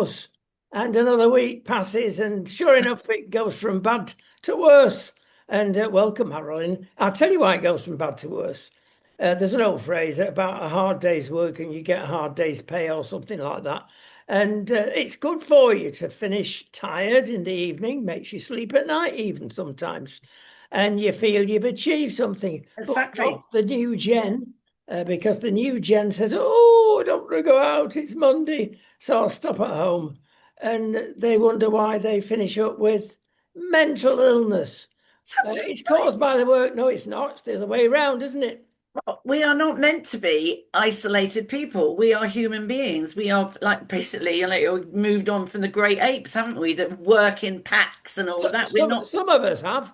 hours, and another week passes, and sure enough, it goes from bad to worse. And welcome, Marilyn. I'll tell you why it goes from bad to worse. There's an old phrase about a hard day's work and you get a hard day's pay or something like that. And it's good for you to finish tired in the evening, makes you sleep at night even sometimes. And you feel you've achieved something, but Exactly. not the new gen, because the new gen says, "Oh, I don't want to go out, it's Monday, so I'll stop at home." And they wonder why they finish up with mental illness. It's absolutely It's caused right. by the work. No, it's not. It's the other way around, isn't it? Well, we are not meant to be isolated people. We are human beings. We are like basically, moved on from the great apes, haven't we? That work in packs and all of So, that. We're some not. some of us have.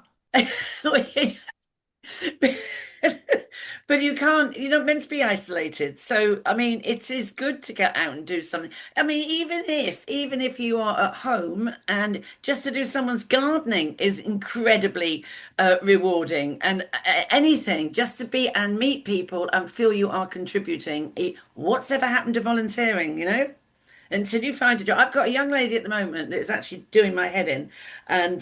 But you can't, you're not meant to be isolated. So, I mean, it is good to get out and do something. I mean, even if you are at home and just to do someone's gardening is incredibly rewarding and anything just to be and meet people and feel you are contributing. What's ever happened to volunteering, until you find a job. I've got a young lady at the moment that's actually doing my head in, and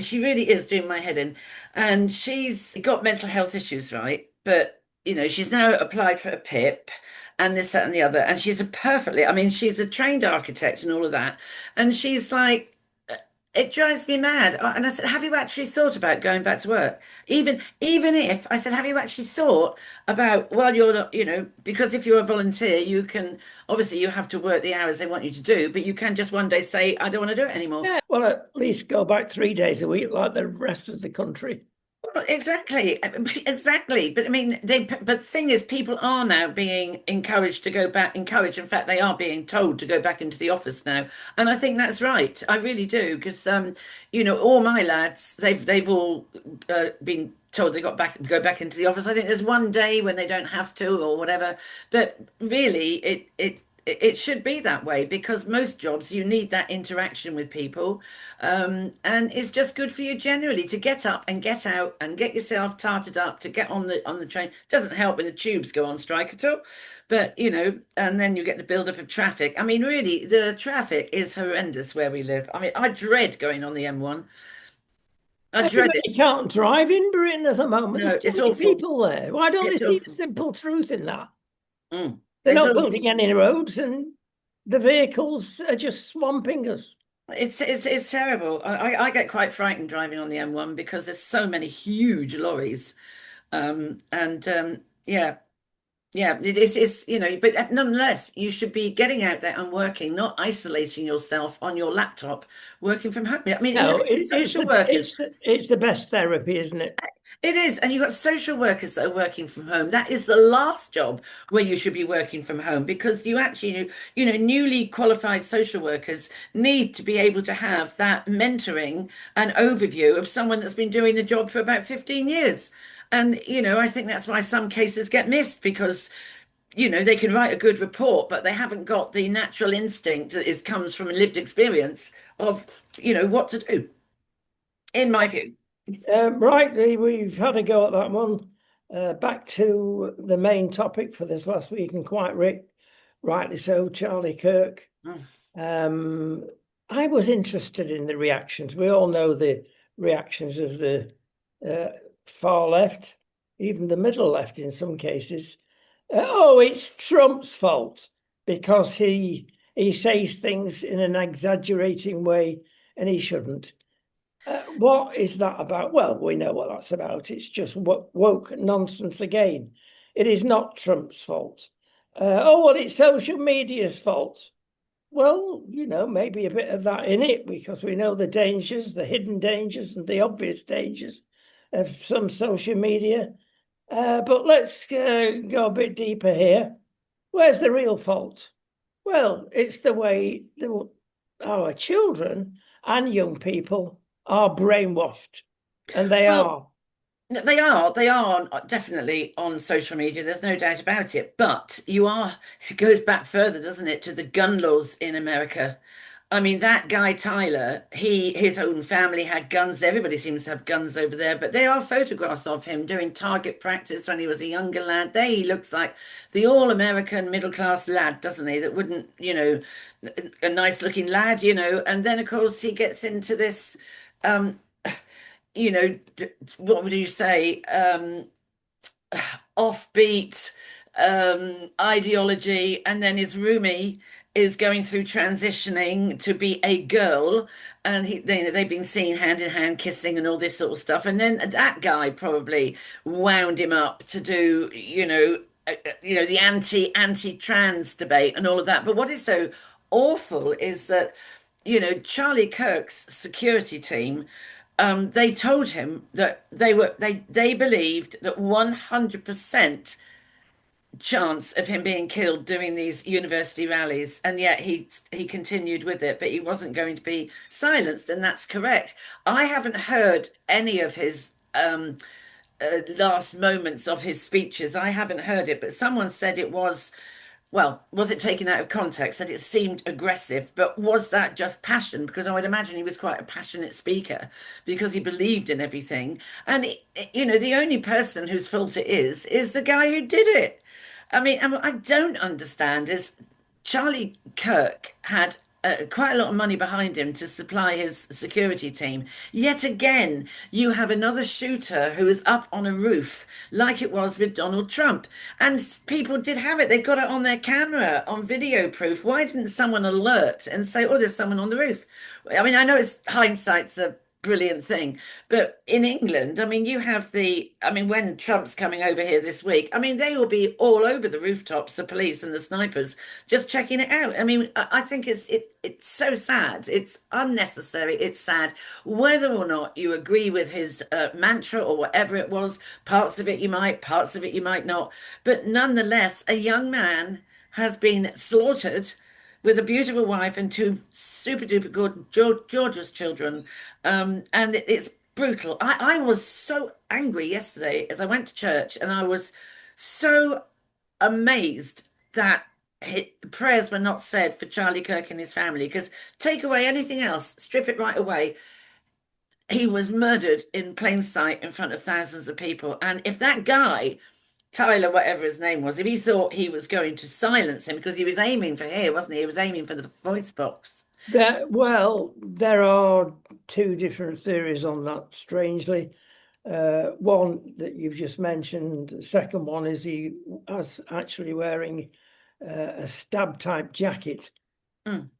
she really is doing my head in, and she's got mental health issues, right? But she's now applied for a PIP, and this, that, and the other, and she's a perfectly. I mean, she's a trained architect and all of that, and she's like. It drives me mad. And I said, have you actually thought about going back to work? Even if I said, have you actually thought about, well, you're not, because if you're a volunteer, you can obviously you have to work the hours they want you to do, but you can just one day say, I don't want to do it anymore. Yeah, well, at least go back 3 days a week like the rest of the country. Well, exactly, exactly. But I mean, but the thing is, people are now being encouraged to go back. Encouraged, in fact, they are being told to go back into the office now, and I think that's right. I really do, because all my lads, they've all been told they got back go back into the office. I think there's one day when they don't have to or whatever, but really, it should be that way because most jobs you need that interaction with people, and it's just good for you generally to get up and get out and get yourself tarted up to get on the train. Doesn't help when the tubes go on strike at all, but and then you get the build-up of traffic. I mean, really, the traffic is horrendous where we live. I mean, I dread going on the M1. I dread it. Everybody can't drive in Britain at the moment. There's No, too it's many awful. people there. Why don't they It's see the awful. simple truth in that? They're It's not awful. building any roads, and the vehicles are just swamping us. It's terrible. I get quite frightened driving on the M1 because there's so many huge lorries. And yeah, yeah, but nonetheless, you should be getting out there and working, not isolating yourself on your laptop, working from home. I mean, look No, at the social workers. it's the best therapy, isn't it? It is, and you've got social workers that are working from home. That is the last job where you should be working from home because you actually, newly qualified social workers need to be able to have that mentoring and overview of someone that's been doing the job for about 15 years. And, I think that's why some cases get missed because, they can write a good report, but they haven't got the natural instinct that comes from lived experience of, what to do, in my view. Right, we've had a go at that one. Back to the main topic for this last week, and quite rightly so, Charlie Kirk. Um, I was interested in the reactions. We all know the reactions of the uh, far left, even the middle left in some cases. Oh, it's Trump's fault because he says things in an exaggerating way and he shouldn't. What is that about? Well, we know what that's about. It's just woke nonsense again. It is not Trump's fault. Oh, well, it's social media's fault. Well, maybe a bit of that in it because we know the dangers, the hidden dangers, and the obvious dangers of some social media. But let's go a bit deeper here. Where's the real fault? Well, it's the way our children and young people are brainwashed, and they Well, are. they are definitely on social media. There's no doubt about it. But it goes back further, doesn't it, to the gun laws in America. I mean, that guy Tyler, his own family had guns. Everybody seems to have guns over there, but there are photographs of him doing target practice when he was a younger lad. There he looks like the all-American middle-class lad, doesn't he? That wouldn't, a nice-looking lad, And then, of course, he gets into this, um, what would you say? Offbeat ideology, and then his roomie is going through transitioning to be a girl, and they've been seen hand in hand kissing and all this sort of stuff. And then that guy probably wound him up to do, the anti-trans debate and all of that. But what is so awful is that, Charlie Kirk's security team, they told him that they believed that 100% chance of him being killed doing these university rallies, and yet he continued with it, but he wasn't going to be silenced, and that's correct. I haven't heard any of his last moments of his speeches. I haven't heard it, but someone said it was, well, was it taken out of context? That it seemed aggressive, but was that just passion? Because I would imagine he was quite a passionate speaker because he believed in everything. And, the only person whose fault it is the guy who did it. I mean, and what I don't understand is Charlie Kirk had quite a lot of money behind him to supply his security team. Yet again, you have another shooter who is up on a roof, like it was with Donald Trump. And people did have it. They got it on their camera, on video proof. Why didn't someone alert and say, oh, there's someone on the roof? I mean, I know it's hindsight's a brilliant thing. But in England, I mean, when Trump's coming over here this week, I mean, they will be all over the rooftops, the police and the snipers, just checking it out. I mean, I think it's so sad. It's unnecessary. It's sad. Whether or not you agree with his mantra or whatever it was, parts of it you might, parts of it you might not. But nonetheless, a young man has been slaughtered with a beautiful wife and two super duper good Georgia's children. And it's brutal. I was so angry yesterday as I went to church, and I was so amazed that prayers were not said for Charlie Kirk and his family. Because take away anything else, strip it right away. He was murdered in plain sight in front of thousands of people. And if that guy, Tyler, whatever his name was, if he thought he was going to silence him, because he was aiming for here, wasn't he? He was aiming for the voice box. There are two different theories on that, strangely. One that you've just mentioned. The second one is he was actually wearing a stab type jacket,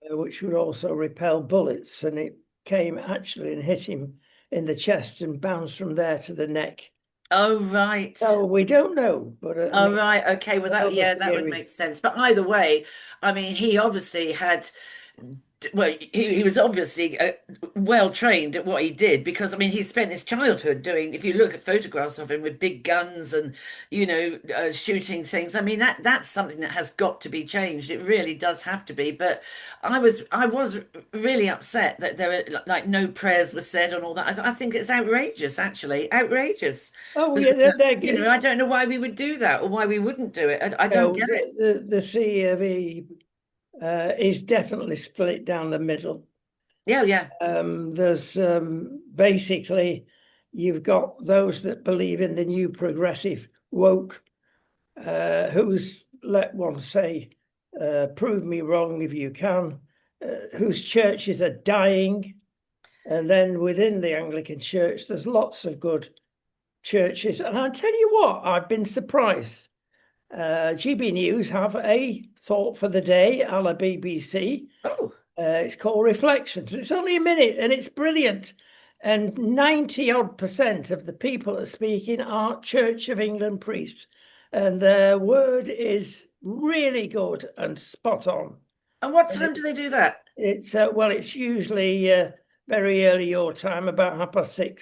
which would also repel bullets, and it came actually and hit him in the chest and bounced from there to the neck. Oh, right. So we don't know, but Oh, right. Okay. Well, that would make sense. But either way, I mean, he obviously had, well, he was obviously well trained at what he did, because I mean he spent his childhood doing, if you look at photographs of him with big guns and shooting things, I mean that's something that has got to be changed. It really does have to be. But I was really upset that there were like no prayers were said and all that. I think it's outrageous, actually outrageous. oh yeah, I don't know why we would do that or why we wouldn't do it. I don't get it. the CAV is definitely split down the middle. Yeah, yeah. There's basically, you've got those that believe in the new progressive woke, who's, let one say, prove me wrong if you can, whose churches are dying. And then within the Anglican Church, there's lots of good churches. And I tell you what, I've been surprised. GB News have a thought for the day a la BBC. Oh, It's called Reflections. It's only a minute and it's brilliant. And 90 odd % of the people that are speaking are Church of England priests. And their word is really good and spot on. and what time do they do that? It's usually very early your time, about 6:30.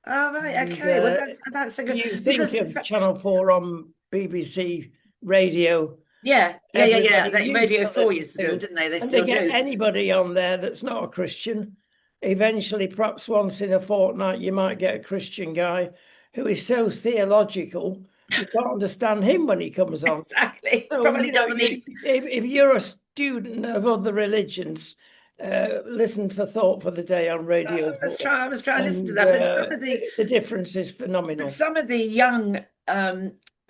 Oh, right. And, Okay. Well, that's a good, You think because of Channel 4 on BBC radio. yeah. Everybody That used Radio to 4 listen used to do to, it, didn't they? They and still they get do. anybody on there that's not a Christian. Eventually, perhaps once in a fortnight, you might get a Christian guy who is so theological you can't understand him when he comes on. Exactly. So, Probably doesn't even. if you're a student of other religions Listen for Thought for the Day on Radio 4, I was trying to listen to and that, but the difference is phenomenal. some of the young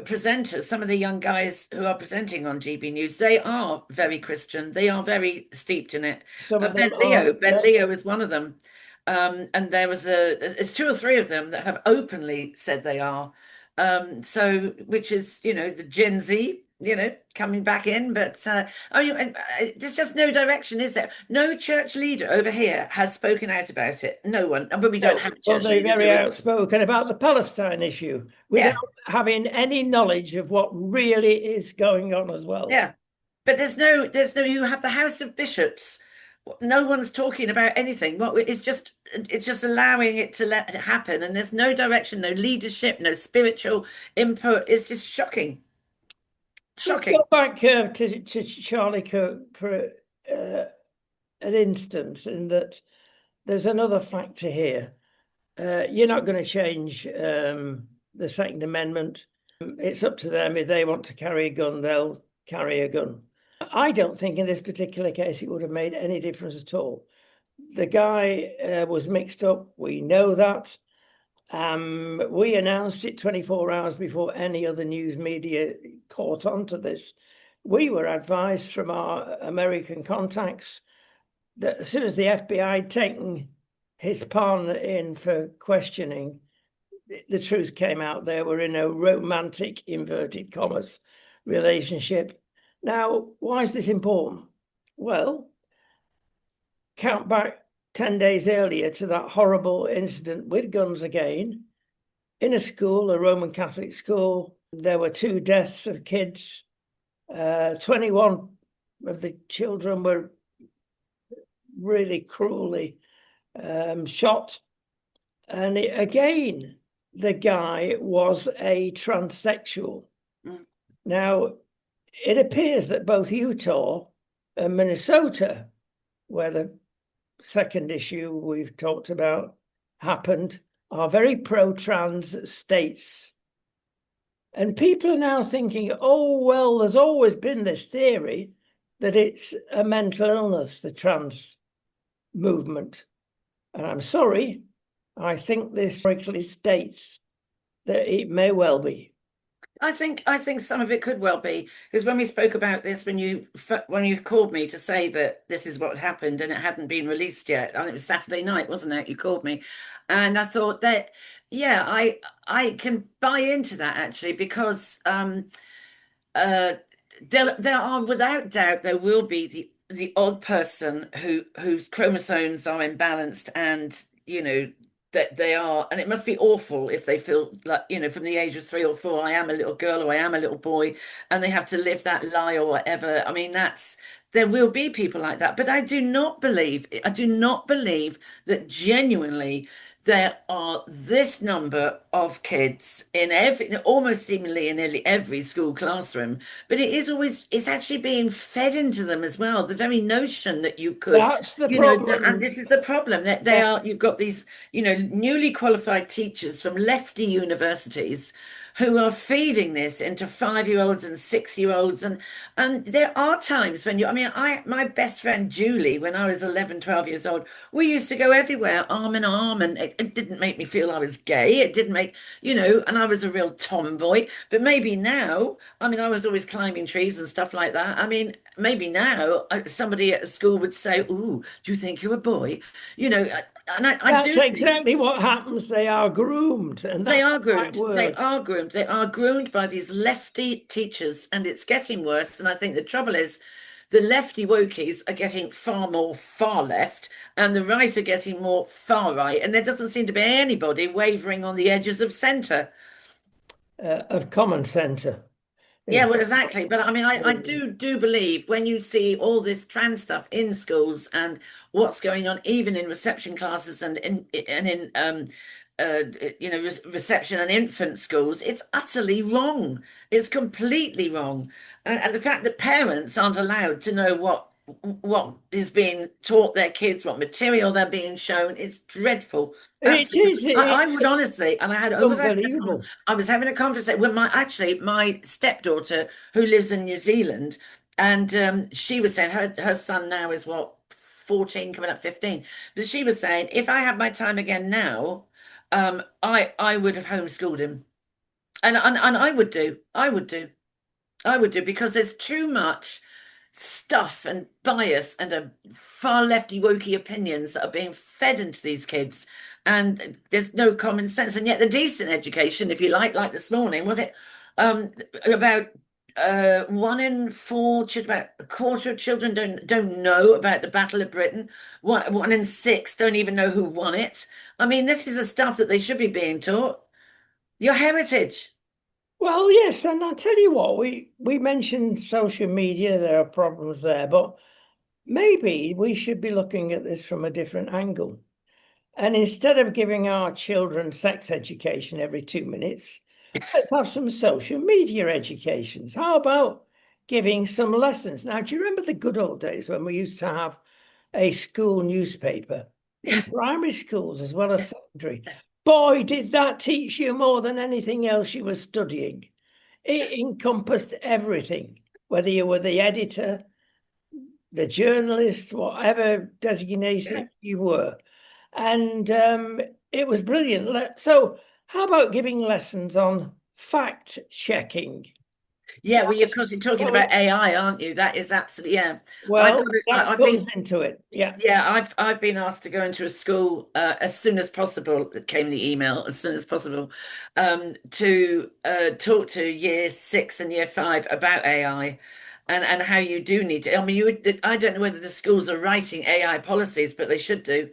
presenters, some of the young guys who are presenting on GB News, they are very Christian. They are very steeped in it. Some of them are, Ben Leo is one of them. And it's two or three of them that have openly said they are. So, which is, the Gen Z, coming back in. But there's just no direction, is there? No church leader over here has spoken out about it. No one. But we don't no, have a well, church they're leader, very do we? outspoken about the Palestine issue without Yeah, having any knowledge of what really is going on as well. yeah. But you have the House of Bishops. No one's talking about anything. It's just allowing it to let it happen, and there's no direction, no leadership, no spiritual input. It's just shocking, Let's shocking. go back to Charlie Kirk for an instance, in that there's another factor here. You're not going to change the Second Amendment. It's up to them. If they want to carry a gun, they'll carry a gun. I don't think in this particular case it would have made any difference at all. The guy was mixed up. We know that. We announced it 24 hours before any other news media caught on to this. We were advised from our American contacts that as soon as the FBI had taken his partner in for questioning, the truth came out. They were in a romantic, inverted commas, relationship. Now, why is this important? Well, count back 10 days earlier to that horrible incident with guns again in a school, a Roman Catholic school. There were 2 deaths of kids. 21 of the children were really cruelly shot. And again, the guy was a transsexual. Mm. Now, it appears that both Utah and Minnesota, where the second issue we've talked about happened, are very pro-trans states. And people are now thinking, oh, well, there's always been this theory that it's a mental illness, the trans movement. And I'm sorry, I think this correctly states that it may well be. I think some of it could well be, because when we spoke about this, when you called me to say that this is what happened and it hadn't been released yet, and it was Saturday night, wasn't it? You called me, and I thought that, yeah, I can buy into that actually, because uh there are, without doubt, there will be the odd person whose chromosomes are imbalanced, and that they are, and it must be awful if they feel like, from the age of 3 or 4, I am a little girl or I am a little boy, and they have to live that lie or whatever. I mean, there will be people like that, but I do not believe that genuinely there are this number of kids in almost seemingly in nearly every school classroom, but it's actually being fed into them as well. The very notion that you could, That's the and problem. this is the problem, that you've got these, newly qualified teachers from lefty universities who are feeding this into 5-year-olds and 6-year-olds. And there are times when my best friend Julie, when I was 11, 12 years old, we used to go everywhere arm in arm, and it didn't make me feel I was gay. It didn't make, and I was a real tomboy. But maybe now, I was always climbing trees and stuff like that. Maybe now somebody at school would say, "Ooh, do you think you're a boy?" And I That's do think exactly what happens. They are groomed, and they that's are the right groomed. They word. are groomed. They are groomed by these lefty teachers, and it's getting worse. And I think the trouble is the lefty wokies are getting far more far left, and the right are getting more far right. And there doesn't seem to be anybody wavering on the edges of centre. Of common centre. Yeah, In well, fact, exactly. But I do believe when you see all this trans stuff in schools and what's going on, even in reception classes and in uh, reception and infant schools, it's utterly wrong. It's completely wrong. And the fact that parents aren't allowed to know what is being taught their kids, what material they're being shown, it's dreadful. it Absolutely. is. I would honestly, and Unbelievable. I was having a conversation with my stepdaughter who lives in New Zealand, and she was saying her son now is what, 14, coming up 15. But she was saying, if I had my time again now, I would have homeschooled him. And I would do. I would do because there's too much stuff and bias and a far lefty wokey opinions that are being fed into these kids, and there's no common sense. And yet the decent education, if you like this morning, was it about 1 in 4 children, about a quarter of children don't know about the Battle of Britain. One in 6 don't even know who won it. I mean, this is the stuff that they should be being taught. Your heritage. Well, yes, and I'll tell you what, we mentioned social media, there are problems there, but maybe we should be looking at this from a different angle. And instead of giving our children sex education every 2 minutes, let's have some social media educations. How about giving some lessons? Now, do you remember the good old days when we used to have a school newspaper in primary schools as well as secondary? Boy, did that teach you more than anything else you were studying. It encompassed everything, whether you were the editor, the journalist, whatever designation you were. And it was brilliant. So, how about giving lessons on fact checking? Yeah, well, of course, you're talking about AI, aren't you? That is absolutely, yeah. I've Well, got it. that I've goes been, into it. Yeah. yeah, I've been asked to go into a school as soon as possible. It came the email as soon as possible to talk to year 6 and year 5 about AI and how you do need to. I mean, I don't know whether the schools are writing AI policies, but they should do.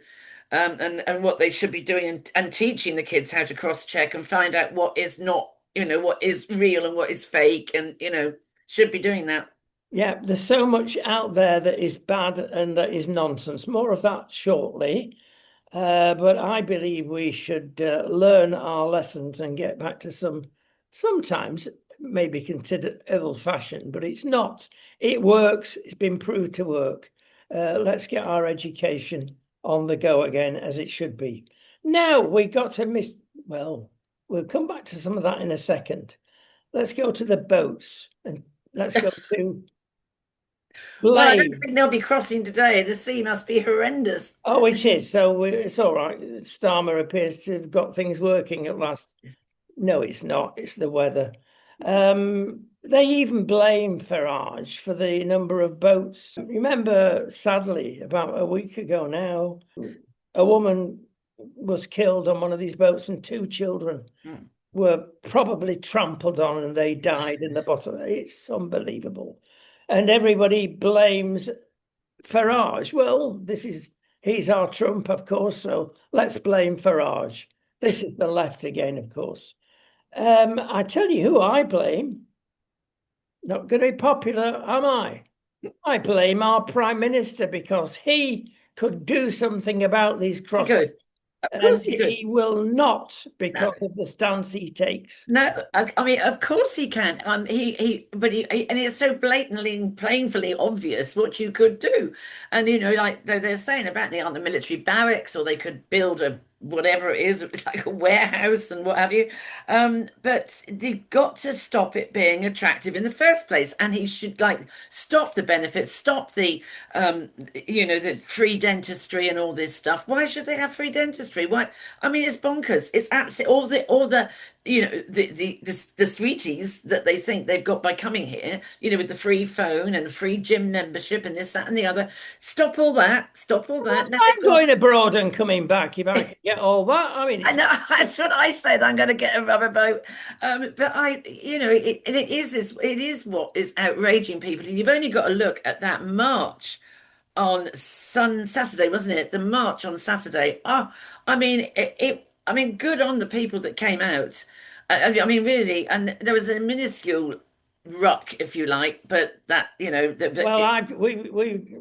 And what they should be doing and teaching the kids how to cross-check and find out what is not, what is real and what is fake, and should be doing that. Yeah, there's so much out there that is bad and that is nonsense. More of that shortly. But I believe we should learn our lessons and get back to sometimes maybe considered old-fashioned, but it's not. It works. It's been proved to work. Let's get our education on the go again as it should be. Now we got to miss. Well, we'll come back to some of that in a second. Let's go to the boats and let's go to Well, I don't blame. think they'll be crossing today. The sea must be horrendous. Oh, it is. So it's all right. Starmer appears to have got things working at last. No, it's not. It's the weather. They even blame Farage for the number of boats. Remember, sadly, about a week ago now, a woman was killed on one of these boats and 2 children were probably trampled on and they died in the bottom. It's unbelievable. And everybody blames Farage. Well, he's our Trump, of course, so let's blame Farage. This is the left again, of course. I tell you who I blame. Not going to be popular, am I? I blame our Prime Minister because he could do something about these He crossings. could. Of course he could. He will not because No. of the stance he takes. No, I mean, of course he can. But and it's so blatantly and painfully obvious what you could do. And like they're saying about they aren't the military barracks, or they could build a whatever it is, like a warehouse and what have you. But they've got to stop it being attractive in the first place. And he should like stop the benefits, stop the free dentistry and all this stuff. Why should they have free dentistry? Why? I mean, it's bonkers. It's absolutely all the the sweeties that they think they've got by coming here, with the free phone and free gym membership and this, that, and the other. Stop all that. Stop all that. Now I'm they've got. going abroad and coming back if I can get all that. I mean, I know that's what I said. I'm going to get a rubber boat, but it is what is outraging people. And you've only got to look at that march on Saturday, wasn't it? The march on Saturday. Oh, I mean, I mean, good on the people that came out. I mean, really, and there was a minuscule ruck, if you like, but that well, we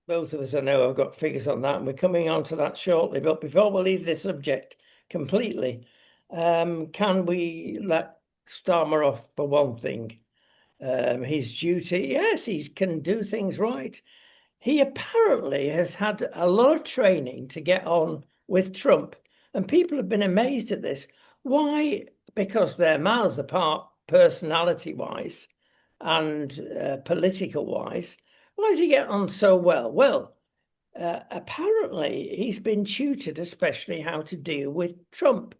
both of us, I know, have got figures on that, and we're coming on to that shortly. But before we leave this subject completely, can we let Starmer off for one thing? His duty, yes, he can do things right. He apparently has had a lot of training to get on with Trump, and people have been amazed at this. Why? Because they're miles apart personality-wise and political-wise. Why does he get on so well? Well, apparently he's been tutored, especially how to deal with Trump.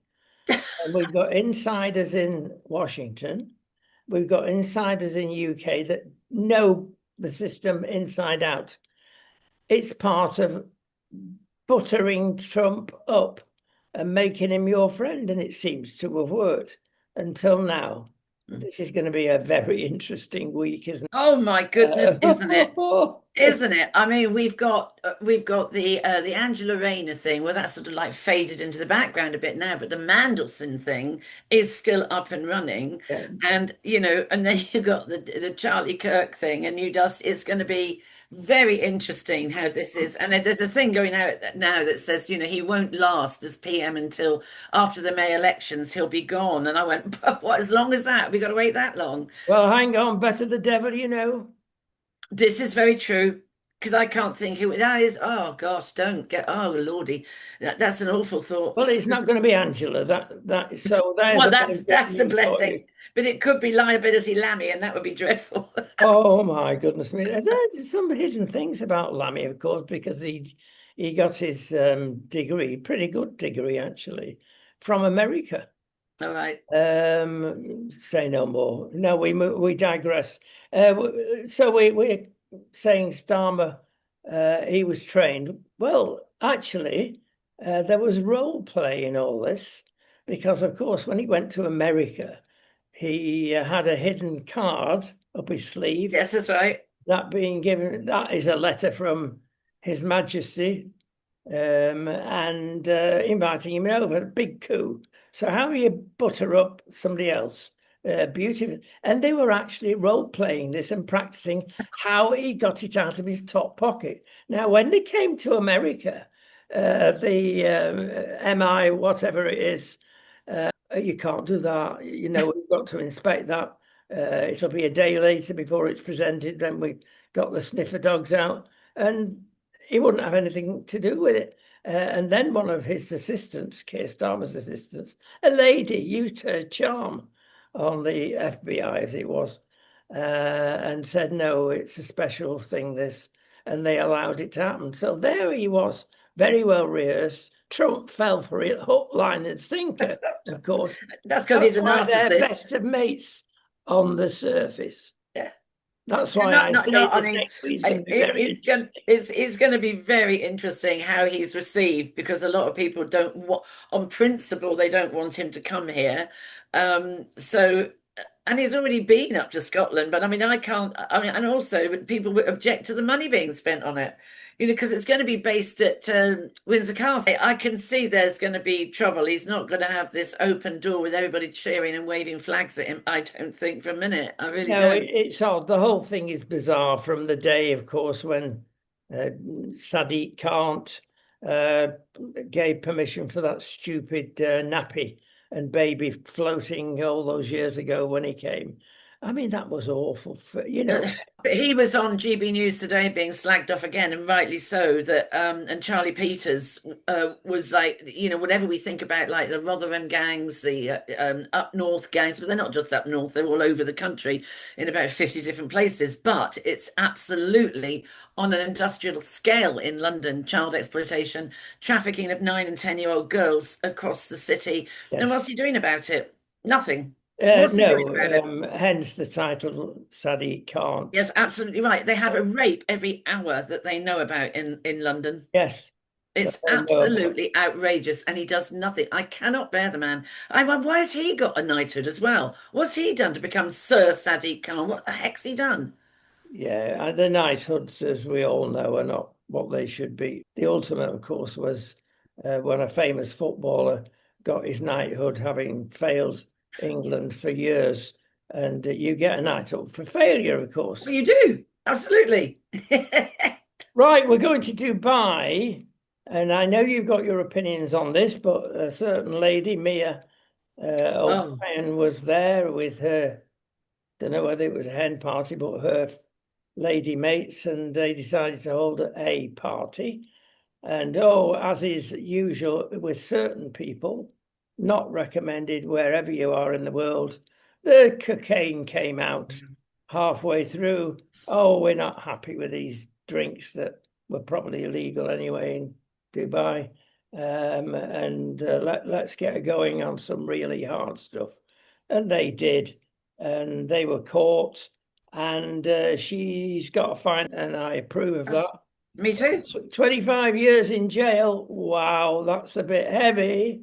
And we've got insiders in Washington, we've got insiders in UK that know the system inside out. It's part of buttering Trump up and making him your friend, and it seems to have worked until now. This is going to be a very interesting week, isn't Oh my it? goodness, isn't it? Isn't it? I mean, we've got the Angela Rayner thing, where that's sort of like faded into the background a bit now, but the Mandelson thing is still up and running, Yeah. and and then you got the Charlie Kirk thing, and it's going to be very interesting how this is. And there's a thing going out now that says, he won't last as PM until after the May elections. He'll be gone. And I went, but what? As long as that? We got to wait that long? Well, hang on, better the devil, you know. This is very true because I can't think who that is. Oh gosh, don't get. Oh lordy, that's an awful thought. Well, it's not going to be Angela. That so there's Well, a bit that's of good that's a news for you. blessing, but it could be liability Lammy, and that would be dreadful. Oh my goodness me! There's some hidden things about Lammy, of course, because he got his degree, pretty good degree actually, from America. All right. Say no more. No, we digress. So we're saying Starmer, he was trained. Well, actually, there was role play in all this because, of course, when he went to America, he had a hidden card up his sleeve. Yes, that's right. That being given, that is a letter from His Majesty and inviting him over. Big coup. So how you butter up somebody else? Beautiful. And they were actually role playing this and practicing how he got it out of his top pocket. Now, when they came to America, the MI, whatever it is, you can't do that. We've got to inspect that. It'll be a day later before it's presented. Then we got the sniffer dogs out, and he wouldn't have anything to do with it. And then one of his assistants, Keir Starmer's assistants, a lady, used her charm on the FBI as it was, and said, no, it's a special thing, this, and they allowed it to happen. So there he was, very well rehearsed. Trump fell for it, hook, line, and sinker, of course. That's because he's a Why they're narcissist. best of mates on the surface. Yeah. That's why Not, I not, say not, I this mean, next week's going to be very it's going interesting. it's going to be very interesting how he's received, because a lot of people don't want, on principle, they don't want him to come here. So, and he's already been up to Scotland, but I mean, I can't. I mean, and also people would object to the money being spent on it, because it's going to be based at Windsor Castle. I can see there's going to be trouble. He's not going to have this open door with everybody cheering and waving flags at him. I don't think for a minute. I really No, don't. it's odd. The whole thing is bizarre from the day, of course, when Sadiq Kant uh, gave permission for that stupid nappy and baby floating all those years ago when he came. I mean, that was awful. But he was on GB News today being slagged off again, and rightly so. That and Charlie Peters was like, whatever we think about like the Rotherham gangs, the up north gangs, but they're not just up north; they're all over the country in about 50 different places. But it's absolutely on an industrial scale in London: child exploitation, trafficking of 9 and 10-year-old girls across the city. And Yes. what's he doing about it? Nothing. What's he doing No, about it? hence the title Sadiq Kant. Yes, absolutely right. They have a rape every hour that they know about in London. Yes, that It's they know about. absolutely outrageous, and he does nothing. I cannot bear the man. Why has he got a knighthood as well? What's he done to become Sir Sadiq Khan? What the heck's he done? Yeah, and the knighthoods, as we all know, are not what they should be. The ultimate, of course, was when a famous footballer got his knighthood, having failed England for years. And you get a knighthood for failure, of course. Well, you do. Absolutely. Right, we're going to Dubai, and I know you've got your opinions on this, but a certain lady, Mia Oh, O'Brien, was there with her, don't know whether it was a hen party, but her lady mates, and they decided to hold a party. And oh, as is usual with certain people, not recommended wherever you are in the world, the cocaine came out halfway through. Oh, we're not happy with these drinks that were probably illegal anyway in Dubai. And let's get going on some really hard stuff. And they did. And they were caught. And she's got a fine, and I approve of that. Me too. 25 years in jail. Wow, that's a bit heavy.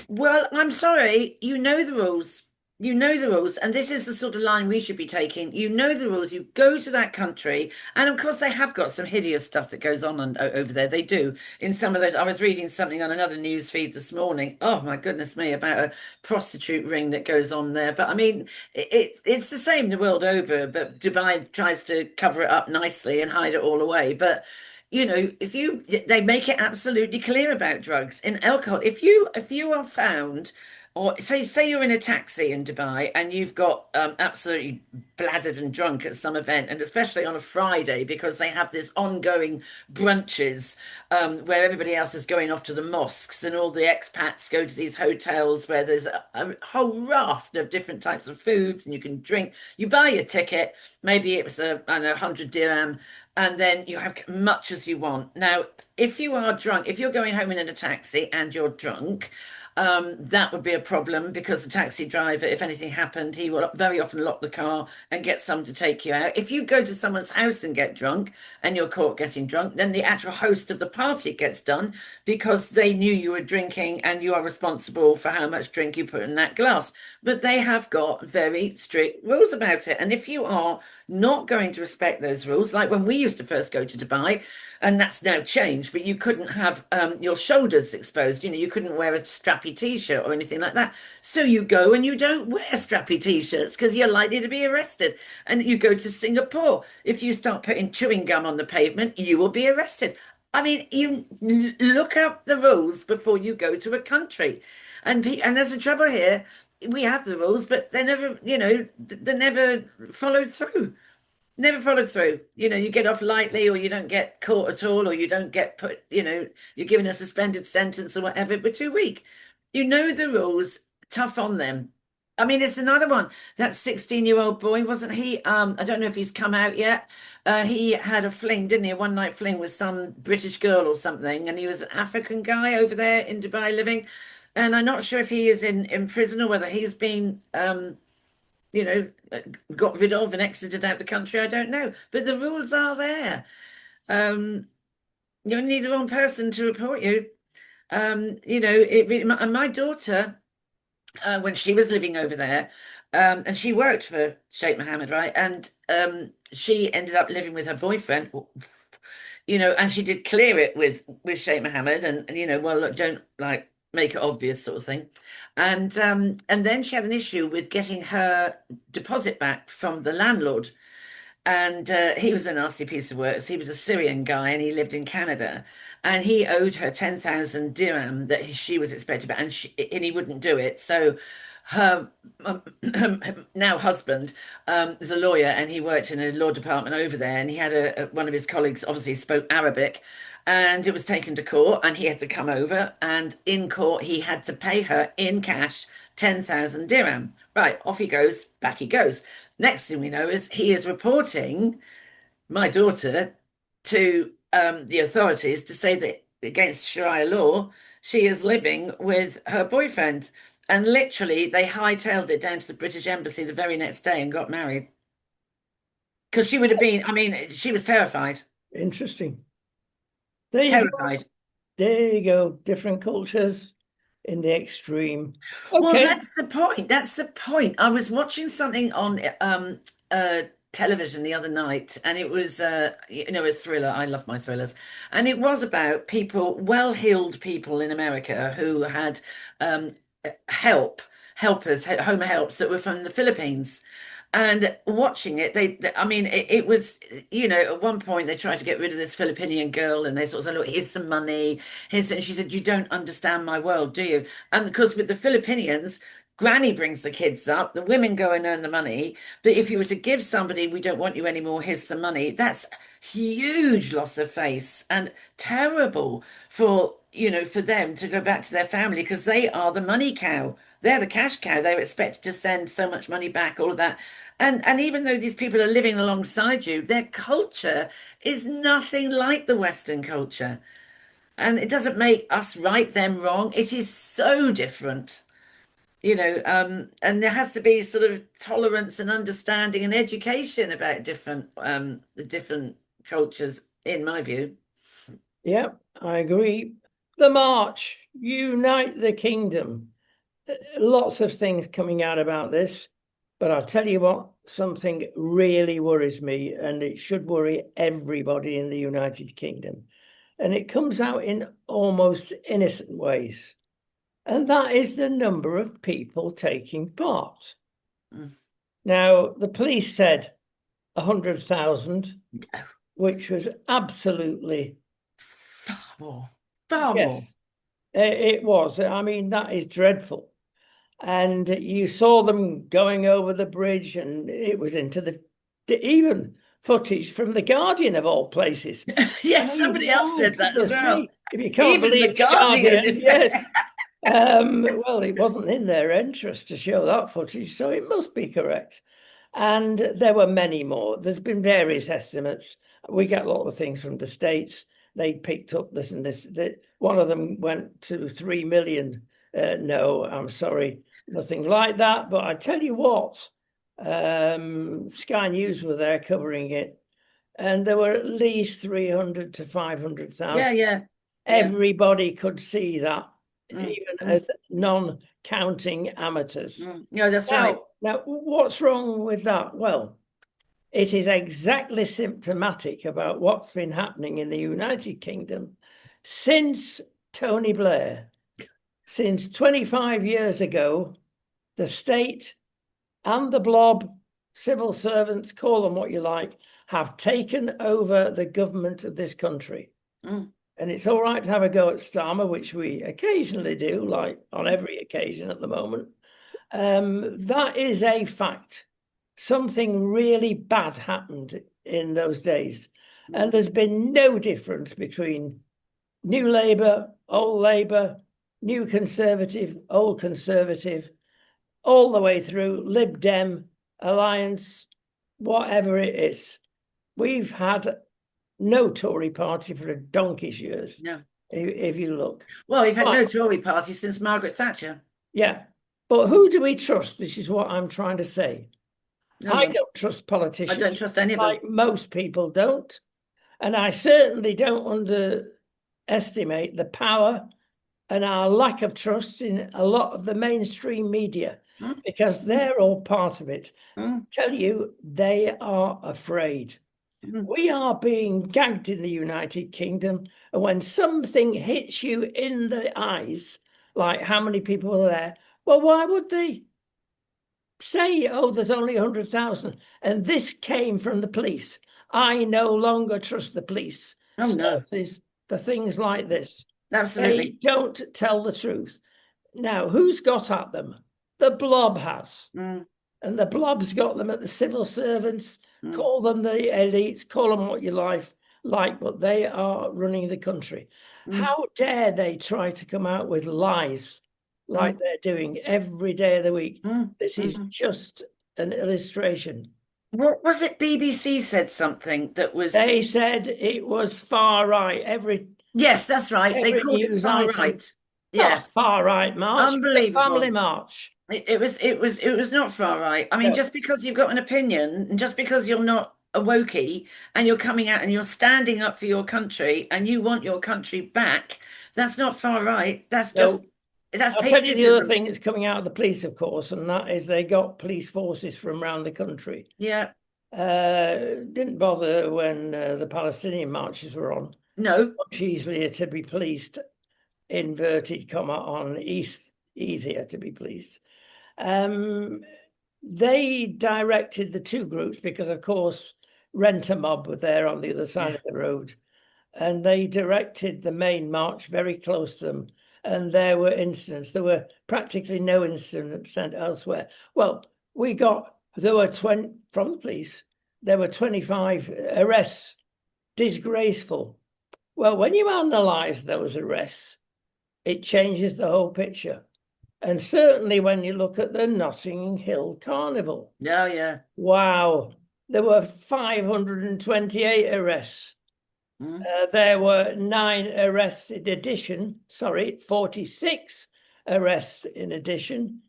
Well, I'm sorry, you know the rules. You know the rules, and this is the sort of line we should be taking. You know the rules. You go to that country, and of course, they have got some hideous stuff that goes on over there. They do. In some of those, I was reading something on another news feed this morning. Oh my goodness me, about a prostitute ring that goes on there. But I mean, it's the same the world over. But Dubai tries to cover it up nicely and hide it all away. But if they make it absolutely clear about drugs and alcohol. If you are found, or say you're in a taxi in Dubai and you've got absolutely bladdered and drunk at some event, and especially on a Friday because they have this ongoing brunches where everybody else is going off to the mosques and all the expats go to these hotels where there's a whole raft of different types of foods and you can drink. You buy your ticket, maybe it was I don't know, 100 dirham, and then you have much as you want. Now, if you are drunk, if you're going home in a taxi and you're drunk, that would be a problem because the taxi driver, if anything happened, he will very often lock the car and get someone to take you out. If you go to someone's house and get drunk and you're caught getting drunk, then the actual host of the party gets done because they knew you were drinking and you are responsible for how much drink you put in that glass. But they have got very strict rules about it. And if you are not going to respect those rules, like when we used to first go to Dubai, and that's now changed, but you couldn't have your shoulders exposed. You couldn't wear a strappy t-shirt or anything like that. So you go and you don't wear strappy t-shirts because you're likely to be arrested. And you go to Singapore. If you start putting chewing gum on the pavement, you will be arrested. I mean, you look up the rules before you go to a country. And there's a trouble here. We have the rules, but they're never followed through. Never followed through. You get off lightly, or you don't get caught at all, or you don't get put, you're given a suspended sentence or whatever, but too weak. You know the rules, tough on them. I mean, it's another one. That 16-year-old boy, wasn't he? I don't know if he's come out yet. He had a fling, didn't he? A one-night fling with some British girl or something, and he was an African guy over there in Dubai living. And I'm not sure if he is in prison or whether he's been you know, got rid of and exited out the country. I don't know. But the rules are there. You need the wrong person to report you. And my daughter, when she was living over there, and she worked for Sheikh Mohammed, right? And she ended up living with her boyfriend, and she did clear it with Sheikh Mohammed, and well, look, don't like make it obvious sort of thing. And then she had an issue with getting her deposit back from the landlord. And he was a nasty piece of work. So he was a Syrian guy and he lived in Canada. And he owed her 10,000 dirham that she was expected back, and he wouldn't do it. So her now husband is a lawyer and he worked in a law department over there. And he had one of his colleagues obviously spoke Arabic, and it was taken to court and he had to come over. And in court, he had to pay her in cash 10,000 dirham. Right, off he goes, back he goes. Next thing we know is he is reporting my daughter to the authorities to say that against Sharia law, she is living with her boyfriend. And literally, they hightailed it down to the British Embassy the very next day and got married. Because she would have been, I mean, she was terrified. Interesting. There you go. Terrified. There you go. Different cultures in the extreme. Well, Okay. that's the point. That's the point. I was watching something on television the other night, and it was a thriller. I love my thrillers, and it was about people, well-heeled people in America who had helpers, home helps that were from the Philippines. And watching it, I mean, it was, at one point they tried to get rid of this Filipinian girl and they sort of said, look, here's some money. And she said, you don't understand my world, do you? And because with the Filipinians, Granny brings the kids up, the women go and earn the money. But if you were to give somebody, we don't want you anymore, here's some money, that's huge loss of face and terrible for for them to go back to their family because they are the money cow. They're the cash cow. They're expected to send so much money back, all of that. And even though these people are living alongside you, their culture is nothing like the Western culture. And it doesn't make us right, them wrong. It is so different, and there has to be sort of tolerance and understanding and education about the different cultures, in my view. Yep, I agree. The march, unite the kingdom. Lots of things coming out about this, but I'll tell you what, something really worries me, and it should worry everybody in the United Kingdom. And it comes out in almost innocent ways. And that is the number of people taking part. Mm. Now, the police said 100,000, which was absolutely Far more. Far more. yes, it was. I mean, that is dreadful. And you saw them going over the bridge, and it was into the even footage from the Guardian of all places. Yes, I mean, somebody else my said that as goodness well. me! If you can't Even the believe the Guardian Guardian, is yes. Well, it wasn't in their interest to show that footage, so it must be correct. And there were many more. There's been various estimates. We get a lot of things from the States. They picked up this and this. One of them went to 3 million. No, I'm sorry, nothing like that. But I tell you what, Sky News were there covering it, and there were at least 300 to 500,000. Yeah, yeah, yeah. Everybody could see that, Mm, even mm, as non-counting amateurs. No, that's right. Now, what's wrong with that? Well, it is exactly symptomatic about what's been happening in the United Kingdom since Tony Blair. Since 25 years ago, the state and the blob, civil servants, call them what you like, have taken over the government of this country. Mm. And it's all right to have a go at Starmer, which we occasionally do, like on every occasion at the moment. That is a fact. Something really bad happened in those days. And there's been no difference between New Labour, Old Labour, New Conservative, Old Conservative, all the way through Lib Dem, Alliance, whatever it is. We've had no Tory party for a donkey's years. No. If you look. Well, we've had no Tory party since Margaret Thatcher. Yeah. But who do we trust? This is what I'm trying to say. No I one. don't trust politicians. I don't trust any of them. Like most people don't. And I certainly don't underestimate the power and our lack of trust in a lot of the mainstream media, because they're all part of it. Tell you, they are afraid. We are being gagged in the United Kingdom, and when something hits you in the eyes, like how many people are there, well, why would they say, oh, there's only 100,000? And this came from the police. I no longer trust the police services for things like this. Absolutely. They don't tell the truth. Now, who's got at them? The blob has. And the blob's got them at the civil servants. Call them the elites, call them what you like, but they are running the country. How dare they try to come out with lies like they're doing every day of the week? This is just an illustration. What was it? BBC said something that was. They said it was far right. Yes, that's right. They called it far right. Yeah, far right march. Unbelievable. Family march. It was not far right. I mean, just because you've got an opinion and just because you're not a wokey and you're coming out and you're standing up for your country and you want your country back, that's not far right. That's I'll tell you the other thing that's coming out of the police, of course, and that is they got police forces from around the country. Yeah. Didn't bother when the Palestinian marches were on. No. Much easier to be policed, inverted comma on, easier to be policed. They directed the two groups because, of course, Renter Mob were there on the other side of the road, and they directed the main march very close to them. And there were incidents. There were practically no incidents sent elsewhere. Well, there were 20 from the police. There were 25 arrests. Disgraceful. Well, when you analyse those arrests, it changes the whole picture. And certainly when you look at the Notting Hill Carnival, Oh, yeah. wow, there were 528 arrests. Mm. There were 9 arrests in addition, 46 arrests in addition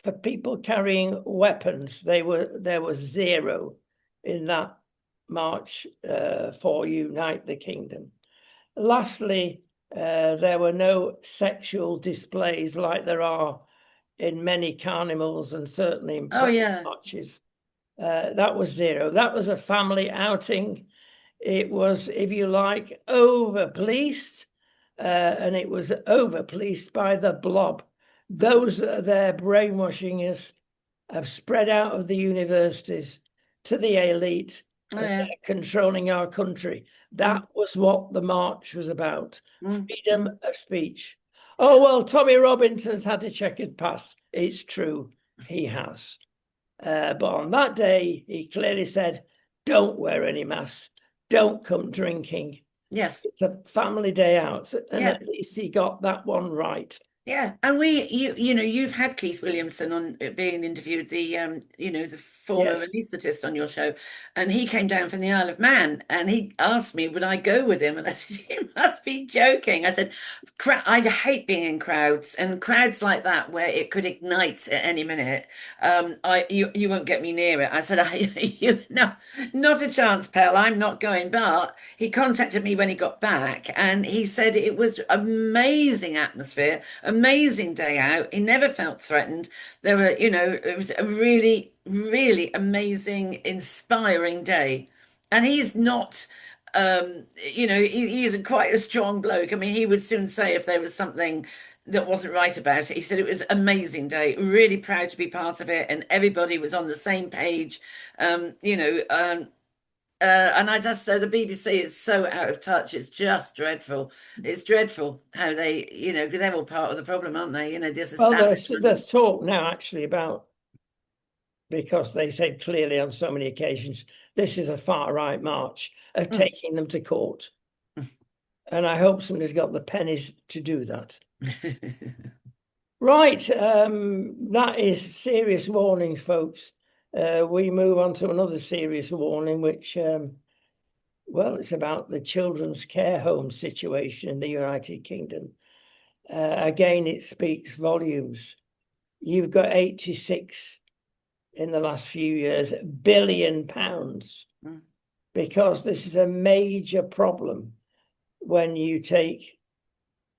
for people carrying weapons. There was 0 in that march for Unite the Kingdom. Lastly, there were no sexual displays like there are in many carnivals and certainly in Oh, pride yeah. marches. That was 0. That was a family outing. It was, if you like, over policed, and it was over policed by the blob. Those that are there brainwashing us have spread out of the universities to the elite, Oh, and yeah. they're controlling our country. That Mm, was what the march was about, mm, freedom mm. of speech. Oh, well, Tommy Robinson's had a checkered past. It's true, he has. But on that day, he clearly said, don't wear any masks, don't come drinking. Yes. It's a family day out. And Yeah. at least he got that one right. Yeah, and you've had Keith Williamson on being interviewed, the former Yes. anaesthetist on your show, and he came down from the Isle of Man, and he asked me would I go with him, and I said you must be joking. I said, I hate being in crowds, and crowds like that where it could ignite at any minute. You won't get me near it. I said, no, not a chance, pal. I'm not going. But he contacted me when he got back, and he said it was amazing atmosphere, amazing day out. He never felt threatened. It was a really, really amazing, inspiring day. And he's not, he isn't quite a strong bloke. I mean, he would soon say if there was something that wasn't right about it. He said it was an amazing day, really proud to be part of it, and everybody was on the same page. Um, you know, um, and I just say the BBC is so out of touch. It's just dreadful. It's dreadful how because they're all part of the problem, aren't they? This Well, establishment. there's talk now actually about, because they said clearly on so many occasions, this is a far right march, of Mm. taking them to court. And I hope somebody's got the pennies to do that. Right, that is serious warnings, folks. We move on to another serious warning, which, well, it's about the children's care home situation in the United Kingdom. Again, it speaks volumes. You've got 86 in the last few years, £1 billion, Mm. because this is a major problem when you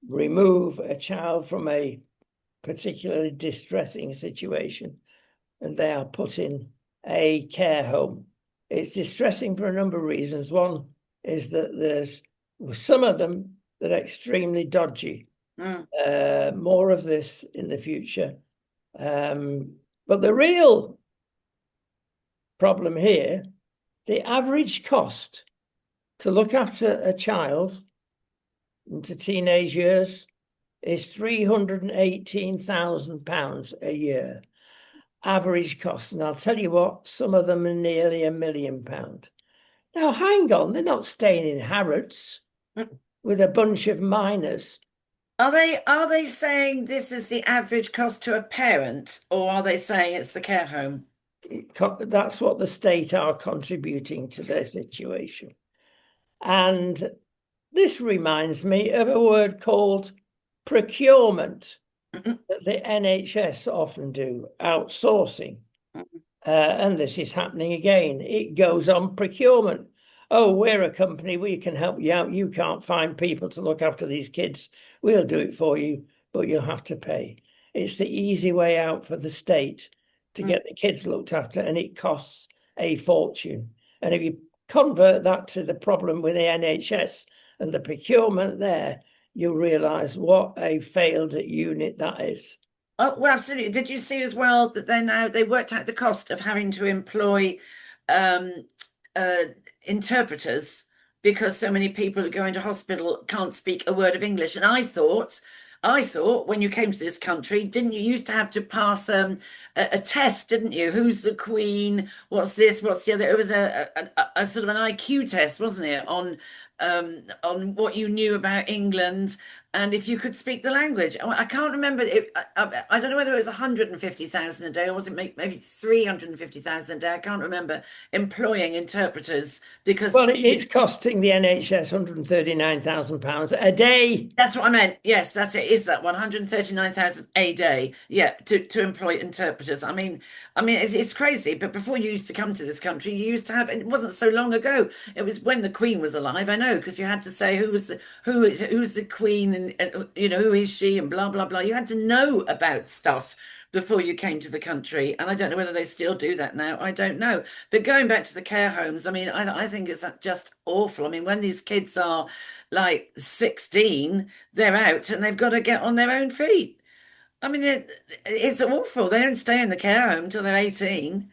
remove a child from a particularly distressing situation and they are put in a care home. It's distressing for a number of reasons. One is that there's some of them that are extremely dodgy. More of this in the future. But the real problem here, the average cost to look after a child into teenage years is £318,000 a year. Average cost. And I'll tell you what, some of them are nearly £1 million. Now, hang on, they're not staying in Harrods with a bunch of minors. Are they saying this is the average cost to a parent, or are they saying it's the care home? That's what the state are contributing to their situation. And this reminds me of a word called procurement that the NHS often do, outsourcing. And this is happening again. It goes on procurement. Oh, we're a company, we can help you out. You can't find people to look after these kids. We'll do it for you, but you'll have to pay. It's the easy way out for the state to get the kids looked after, and it costs a fortune. And if you convert that to the problem with the NHS and the procurement there, you'll realize what a failed unit that is. Oh, well, absolutely. Did you see as well that they worked out the cost of having to employ um, uh, interpreters because so many people who go into hospital can't speak a word of English? And I thought when you came to this country, didn't you used to have to pass a test, didn't you? Who's the Queen? What's this? What's the other? It was a sort of an IQ test, wasn't it? On what you knew about England. And if you could speak the language, I can't remember. I don't know whether it was 150,000 a day or was it maybe 350,000 a day. I can't remember employing interpreters because Well, it's costing the NHS £139,000 a day. that's what I meant. Yes, that's it. Is that 139,000 a day? Yeah, to employ interpreters. I mean, it's crazy. But before you used to come to this country, you used to have. It wasn't so long ago. It was when the Queen was alive. I know because you had to say who's the Queen and who is she and blah blah blah. You had to know about stuff before you came to the country. And I don't know whether they still do that now. I don't know. But going back to the care homes, I mean, I think it's just awful. I mean, when these kids are like 16, they're out and they've got to get on their own feet. I mean, it's awful. They don't stay in the care home till they're 18.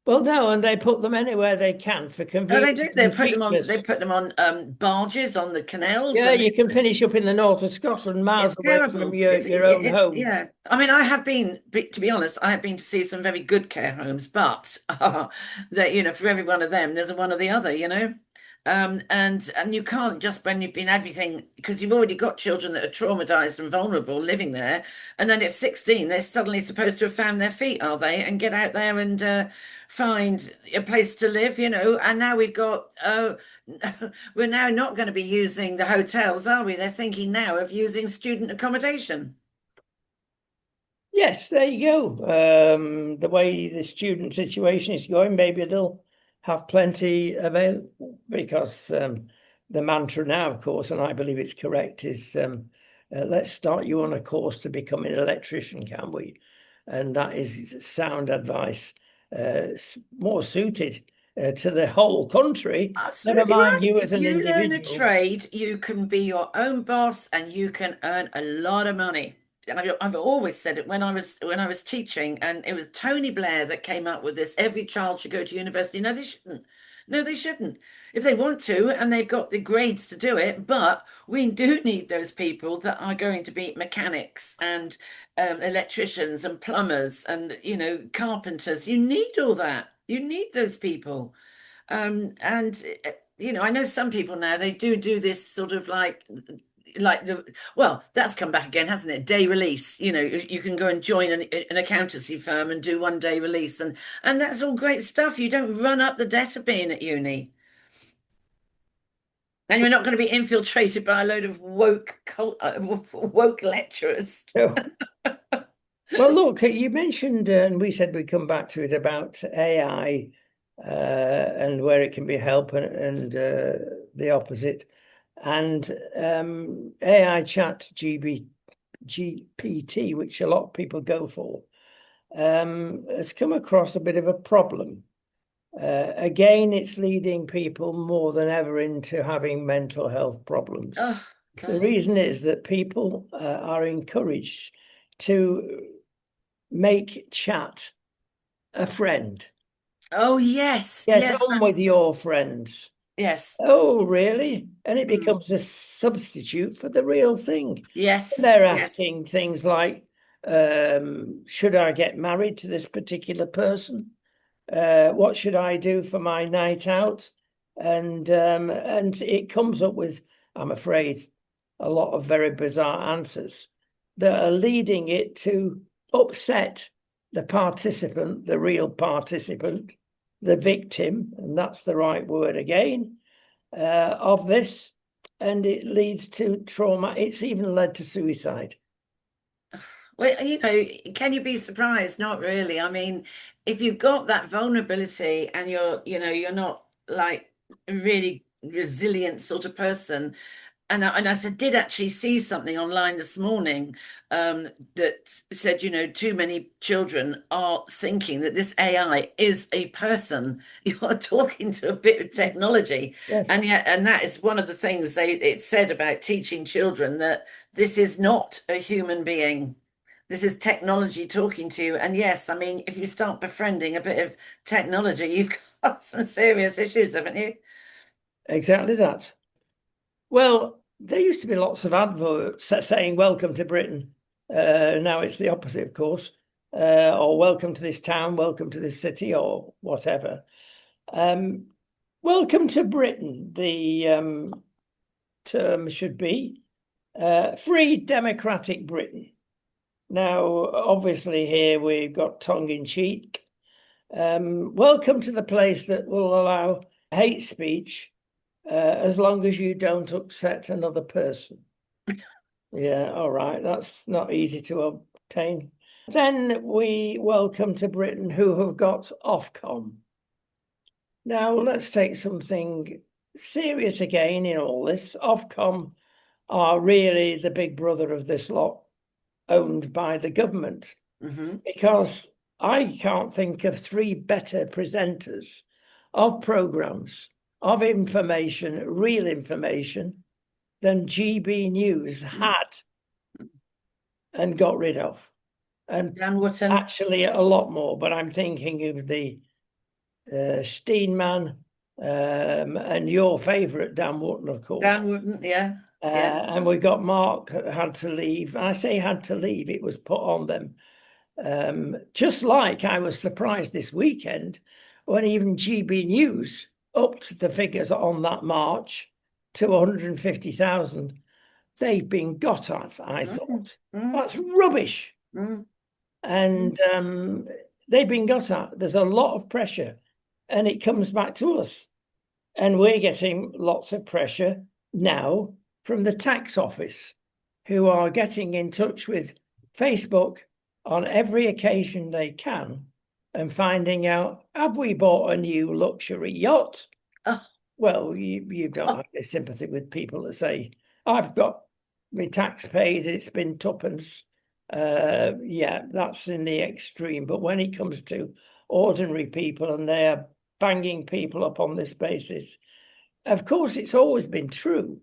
Well, no, and they put them anywhere they can for Oh, they do. convenience and They cheapness. put them on barges on the canals Yeah, and you can finish up in the north of Scotland, miles it's away from terrible. your own home. Yeah. I mean, I have been, to be honest, I have been to see some very good care homes, but that for every one of them, there's a one or the other. And you can't just when you've been everything because you've already got children that are traumatized and vulnerable living there, and then at 16, they're suddenly supposed to have found their feet, are they? And get out there and find a place to live. And now we've got we're now not going to be using the hotels, are we? They're thinking now of using student accommodation. Yes, there you go. The way the student situation is going, maybe they'll have plenty available because the mantra now, of course, and I believe it's correct, is let's start you on a course to become an electrician, can we? And that is sound advice, more suited to the whole country. Never Absolutely mind right. you as If an you learn a individual. trade, you can be your own boss and you can earn a lot of money. I've always said it when I was teaching, and it was Tony Blair that came up with this. Every child should go to university. No, they shouldn't. No, they shouldn't. If they want to, and they've got the grades to do it, but we do need those people that are going to be mechanics and electricians and plumbers and carpenters. You need all that. You need those people. And I know some people now they do this sort of like the well, that's come back again, hasn't it? Day release. You can go and join an accountancy firm and do 1 day release, and that's all great stuff. You don't run up the debt of being at uni, and you're not going to be infiltrated by a load of woke lecturers. So, well, look, you mentioned, and we said we'd come back to it about AI and where it can be help and the opposite. And AI chat GPT, which a lot of people go for, has come across a bit of a problem. Again, it's leading people more than ever into having mental health problems. Oh The God. reason is that people are encouraged to make chat a friend. Oh yes, Get yes, on with your friends. yes. Oh, really? And it Mm. becomes a substitute for the real thing. Yes, They're yes. asking things like, should I get married to this particular person? What should I do for my night out? And it comes up with, I'm afraid, a lot of very bizarre answers that are leading it to upset the participant, the real participant, the victim, and that's the right word again, of this. And it leads to trauma. It's even led to suicide. Well, can you be surprised? Not really. I mean, if you've got that vulnerability and you're not like a really resilient sort of person, and I did actually see something online this morning that said, too many children are thinking that this AI is a person. You are talking to a bit of technology, Yes, and that is one of the things it said about teaching children that this is not a human being. This is technology talking to you. And yes, I mean, if you start befriending a bit of technology, you've got some serious issues, haven't you? exactly that. Well, there used to be lots of adverts saying "Welcome to Britain." Now it's the opposite, of course, or "Welcome to this town," "Welcome to this city," or whatever. Um, Welcome to Britain, the term should be. Free democratic Britain. Now, obviously, here we've got tongue in cheek. Welcome to the place that will allow hate speech as long as you don't upset another person. Yeah, all right, that's not easy to obtain. Then we welcome to Britain who have got Ofcom. Now, let's take something serious again in all this. Ofcom are really the big brother of this lot, owned by the government, because I can't think of three better presenters of programs, of information, real information, than GB News had and got rid of. And Dan Wootton. actually a lot more, but I'm thinking of the Steenman and your favourite Dan Wootton, of course. Dan Wootton, yeah. And we got Mark had to leave. I say had to leave, it was put on them. Just like I was surprised this weekend when even GB News upped the figures on that march to 150,000. They've been got at, I thought. That's rubbish. And they've been got at. There's a lot of pressure, and it comes back to us. And we're getting lots of pressure now from the tax office, who are getting in touch with Facebook on every occasion they can and finding out, have we bought a new luxury yacht? Well, you don't have any sympathy with people that say, I've got my tax paid, it's been tuppence. Yeah, that's in the extreme. But when it comes to ordinary people and they're banging people up on this basis, of course, it's always been true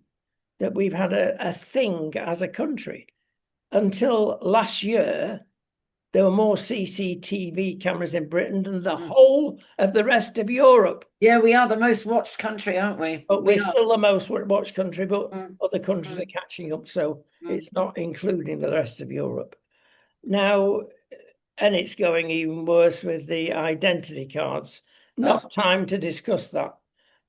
that we've had a thing as a country. Until last year, there were more CCTV cameras in Britain than the whole of the rest of Europe. Yeah, we are the most watched country, aren't we? But we're still the most watched country, but other countries are catching up, so it's not including the rest of Europe. Now, and it's going even worse with the identity cards. Not time to discuss that.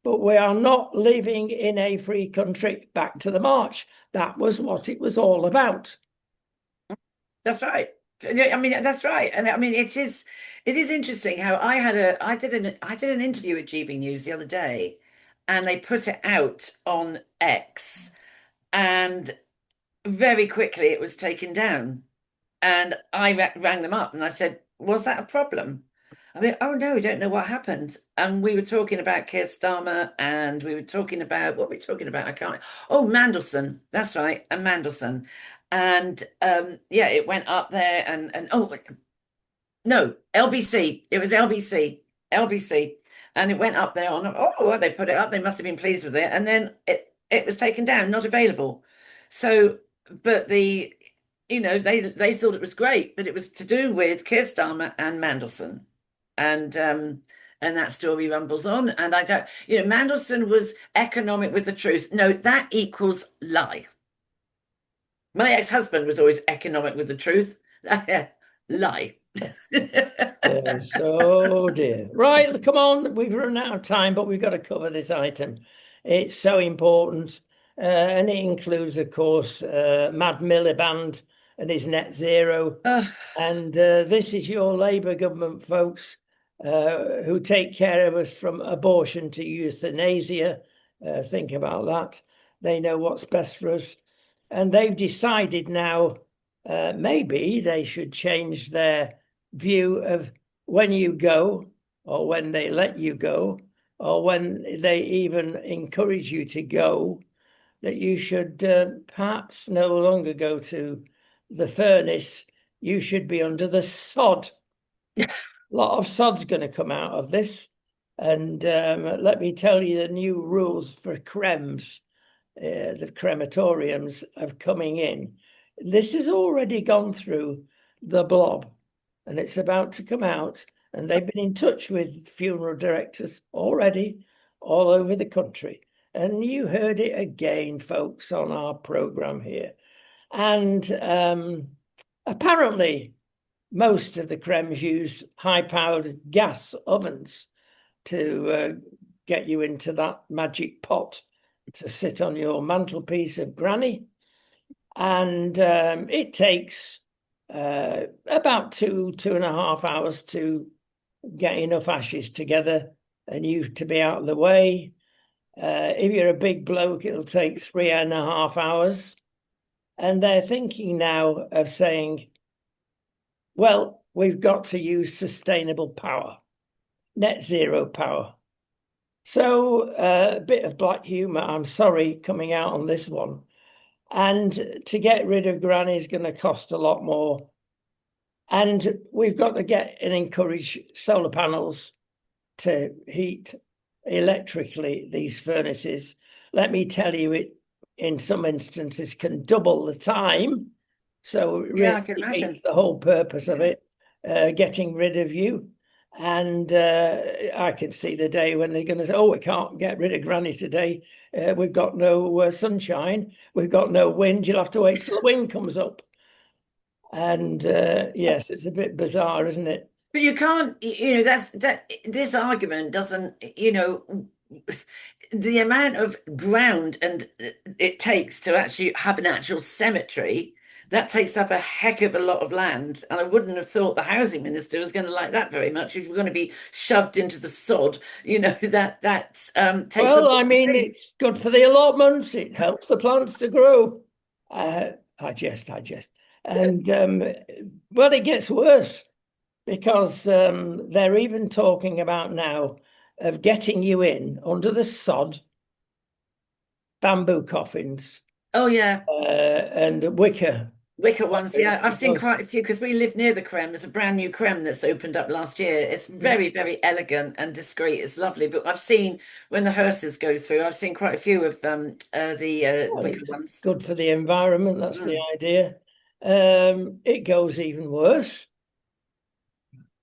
But we are not living in a free country. Back to the march. That was what it was all about. That's right. I mean, that's right. And I mean, it is interesting how I did an interview with GB News the other day, and they put it out on X, and very quickly it was taken down. And I rang them up and I said, was that a problem? I mean, oh no, we don't know what happened. And we were talking about Keir Starmer, and we were talking about what were we talking about? I can't. Oh, Mandelson. That's right, and Mandelson. And yeah, it went up there, and oh no, LBC. It was LBC, and it went up there on. Oh, well, they put it up. They must have been pleased with it, and then it was taken down, not available. So, but they thought it was great, but it was to do with Keir Starmer and Mandelson, and that story rumbles on. And I don't, Mandelson was economic with the truth. No, that equals lie. My ex-husband was always economic with the truth. Lie. So dear. Right, come on. We've run out of time, but we've got to cover this item. It's so important. And it includes, of course, Mad Miliband and his net zero. And this is your Labour government, folks, who take care of us from abortion to euthanasia. Think about that. They know what's best for us. And they've decided now maybe they should change their view of when you go, or when they let you go, or when they even encourage you to go, that you should perhaps no longer go to the furnace. You should be under the sod. A lot of sod's going to come out of this. And let me tell you, the new rules for crems, the crematoriums are coming in. This has already gone through the blob, and it's about to come out. And they've been in touch with funeral directors already all over the country. And you heard it again, folks, on our program here. And apparently, most of the crems use high-powered gas ovens to get you into that magic pot to sit on your mantelpiece of granny. and it takes about 2.5 hours to get enough ashes together and you to be out of the way. If you're a big bloke, it'll take 3.5 hours. And they're thinking now of saying, well, we've got to use sustainable power, net zero power. So a bit of black humor, I'm sorry, coming out on this one. And to get rid of granny is going to cost a lot more. And we've got to get and encourage solar panels to heat electrically these furnaces. Let me tell you, it in some instances can double the time. So it Yeah, really I can imagine. defeats the whole purpose of Yeah. it, getting rid of you. And I can see the day when they're going to say, oh, we can't get rid of granny today. We've got no sunshine. We've got no wind. You'll have to wait till the wind comes up. And yes, it's a bit bizarre, isn't it? But you can't, that this argument doesn't, the amount of ground and it takes to actually have an actual cemetery, that takes up a heck of a lot of land. And I wouldn't have thought the housing minister was going to like that very much. If you're going to be shoved into the sod, that takes up Well, all I the mean, space. it's good for the allotments. It helps the plants to grow. I jest. And well, it gets worse because they're even talking about now of getting you in under the sod, bamboo coffins, Oh yeah. and wicker. Wicker ones, yeah. I've seen Because quite a few because we live near the Crem. There's a brand new Crem that's opened up last year. It's very, very elegant and discreet. It's lovely. But I've seen when the hearses go through, I've seen quite a few of the well, wicker it's ones. good for the environment. That's the Mm. idea. It goes even worse.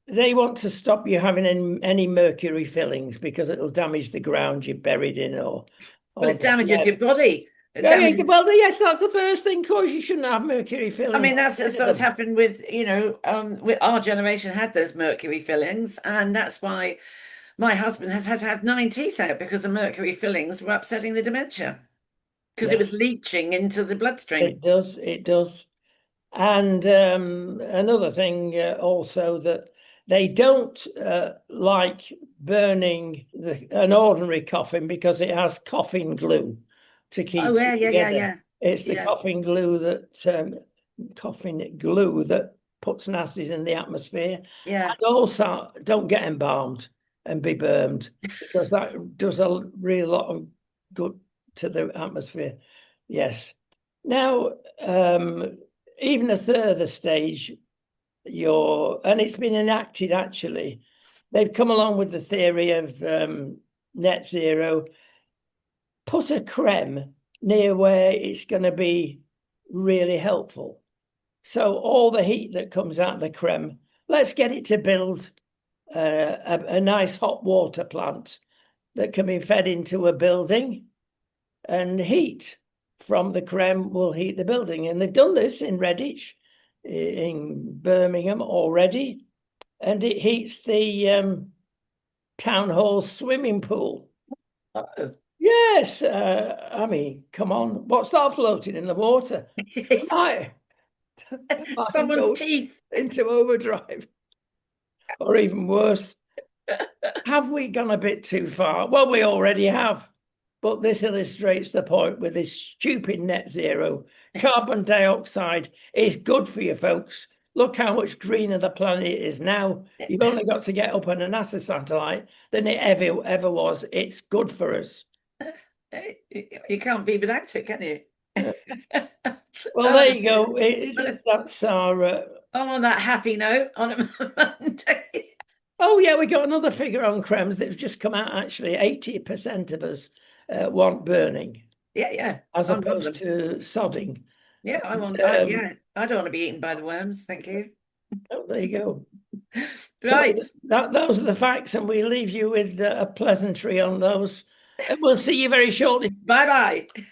They want to stop you having any mercury fillings because it'll damage the ground you're buried in Well, or it the damages your body. It yeah, yeah, damages. well, yes, that's the first thing, cause you shouldn't have mercury I fillings. mean, that's Get rid of what's them. happened with, with our generation had those mercury fillings, and that's why my husband has had to have 9 teeth out because the mercury fillings were upsetting the dementia because it was Yes, leaching into the bloodstream. it does. It does. And another thing also that they don't like burning an ordinary coffin because it has coffin glue to Oh keep yeah, it yeah, yeah, together. yeah, It's the yeah, coffin glue that puts nasties in the atmosphere. yeah. And also, don't get embalmed and be burned because that does a real lot of good to the atmosphere. Yes. Now, even a further stage, and it's been enacted actually. They've come along with the theory of net zero, put a creme near where it's going to be really helpful. So all the heat that comes out of the creme, let's get it to build a nice hot water plant that can be fed into a building and heat from the creme will heat the building. And they've done this in Redditch, in Birmingham already, and it heats the town hall swimming pool. Uh-oh. Yes, I mean, come on, what's that floating in the water? My mind Someone's goes teeth. into overdrive, or even worse. Have we gone a bit too far? Well, we already have. But this illustrates the point with this stupid net zero. Carbon dioxide is good for you, folks. Look how much greener the planet is now. You've only got to get up on a NASA satellite than it ever was. It's good for us. You can't be without it, can you? Well, Oh there you dear. go. Well, That's our. on that happy note, on a Monday. Oh, yeah, we got another figure on crems that's just come out actually. 80% of us want burning Yeah, yeah. as I'm one of opposed them. to sodding. Yeah, I want. Um, Yeah, I don't want to be eaten by the worms. Thank you. oh, there you go. So Right. those are the facts, and we leave you with a pleasantry on those. And we'll see you very shortly. Bye bye.